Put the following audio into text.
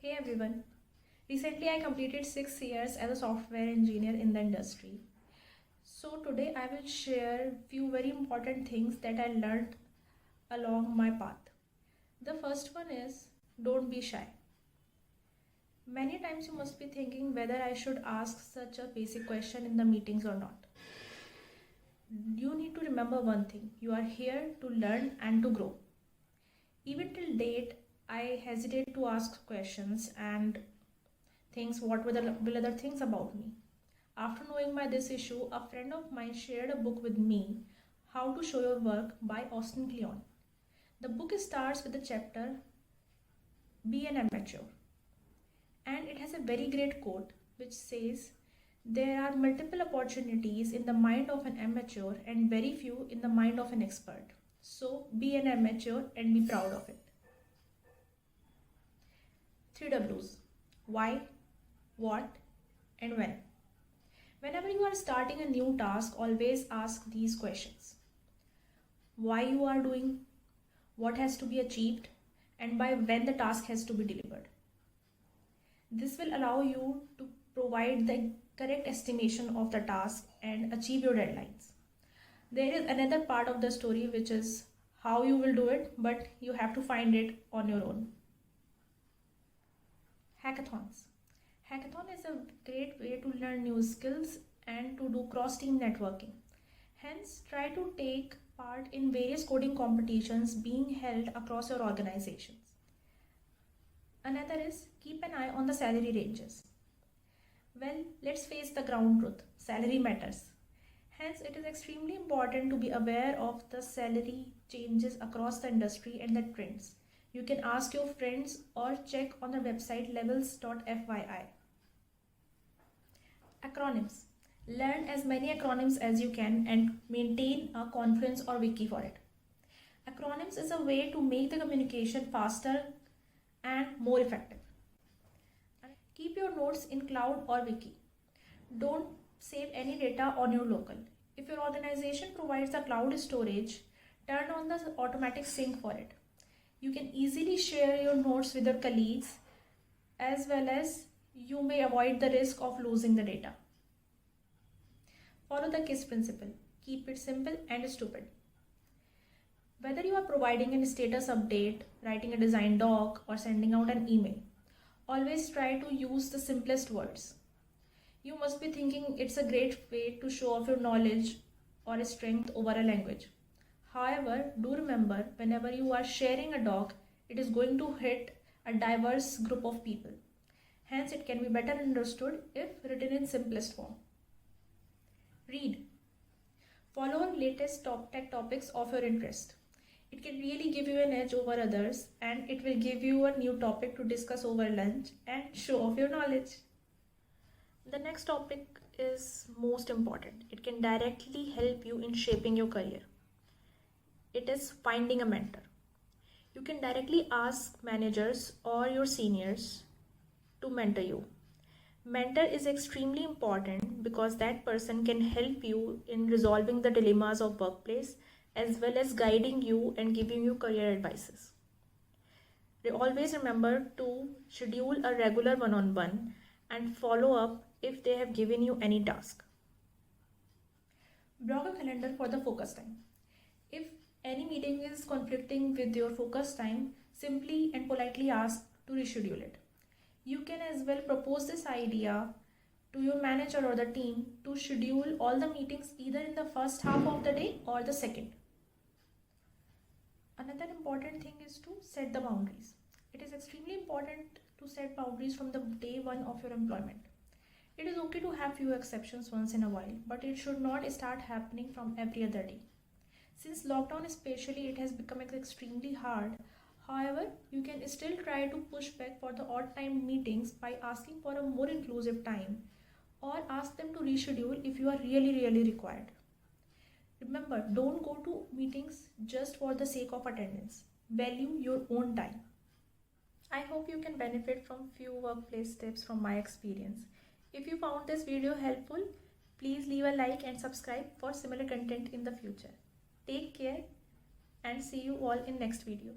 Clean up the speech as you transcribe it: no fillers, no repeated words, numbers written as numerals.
Hey everyone. Recently I completed 6 years as a software engineer in the industry. So today I will share few very important things that I learned along my path. The first one is don't be shy. Many times you must be thinking whether I should ask such a basic question in the meetings or not. You need to remember one thing. You are here to learn and to grow. Even till date, I hesitate to ask questions and thinks what will other things about me. After knowing this issue, a friend of mine shared a book with me, How to Show Your Work by Austin Kleon. The book starts with the chapter Be an Amateur, and it has a very great quote which says, there are multiple opportunities in the mind of an amateur and very few in the mind of an expert. So be an amateur and be proud of it. 3 W's. Why, what, and when. Whenever you are starting a new task, always ask these questions. Why you are doing, what has to be achieved, and by when the task has to be delivered. This will allow you to provide the correct estimation of the task and achieve your deadlines. There is another part of the story which is how you will do it, but you have to find it on your own. Hackathons. Hackathon is a great way to learn new skills and to do cross-team networking. Hence, try to take part in various coding competitions being held across your organizations. Another is keep an eye on the salary ranges. Well, let's face the ground truth. Salary matters. Hence, it is extremely important to be aware of the salary changes across the industry and the trends. You can ask your friends or check on the website levels.fyi. Acronyms. Learn as many acronyms as you can and maintain a conference or wiki for it. Acronyms is a way to make the communication faster and more effective. Keep your notes in cloud or wiki. Don't save any data on your local. If your organization provides a cloud storage, turn on the automatic sync for it. You can easily share your notes with your colleagues, as well as you may avoid the risk of losing the data. Follow the KISS principle. Keep it simple and stupid. Whether you are providing a status update, writing a design doc, or sending out an email, always try to use the simplest words. You must be thinking it's a great way to show off your knowledge or a strength over a language. However, do remember, whenever you are sharing a doc, it is going to hit a diverse group of people. Hence, it can be better understood if written in simplest form. Read. Follow latest top tech topics of your interest. It can really give you an edge over others, and it will give you a new topic to discuss over lunch and show off your knowledge. The next topic is most important. It can directly help you in shaping your career. It is finding a mentor. You can directly ask managers or your seniors to mentor you. Mentor is extremely important because that person can help you in resolving the dilemmas of workplace as well as guiding you and giving you career advices. Always remember to schedule a regular one-on-one and follow up if they have given you any task. Block a calendar for the focus time. If any meeting is conflicting with your focus time, simply and politely ask to reschedule it. You can as well propose this idea to your manager or the team to schedule all the meetings either in the first half of the day or the second. Another important thing is to set the boundaries. It is extremely important to set boundaries from the day one of your employment. It is okay to have few exceptions once in a while, but it should not start happening from every other day. Since lockdown especially, it has become extremely hard. However, you can still try to push back for the odd time meetings by asking for a more inclusive time or ask them to reschedule if you are really required. Remember, don't go to meetings just for the sake of attendance. Value your own time. I hope you can benefit from few workplace tips from my experience. If you found this video helpful, please leave a like and subscribe for similar content in the future. Take care and see you all in next video.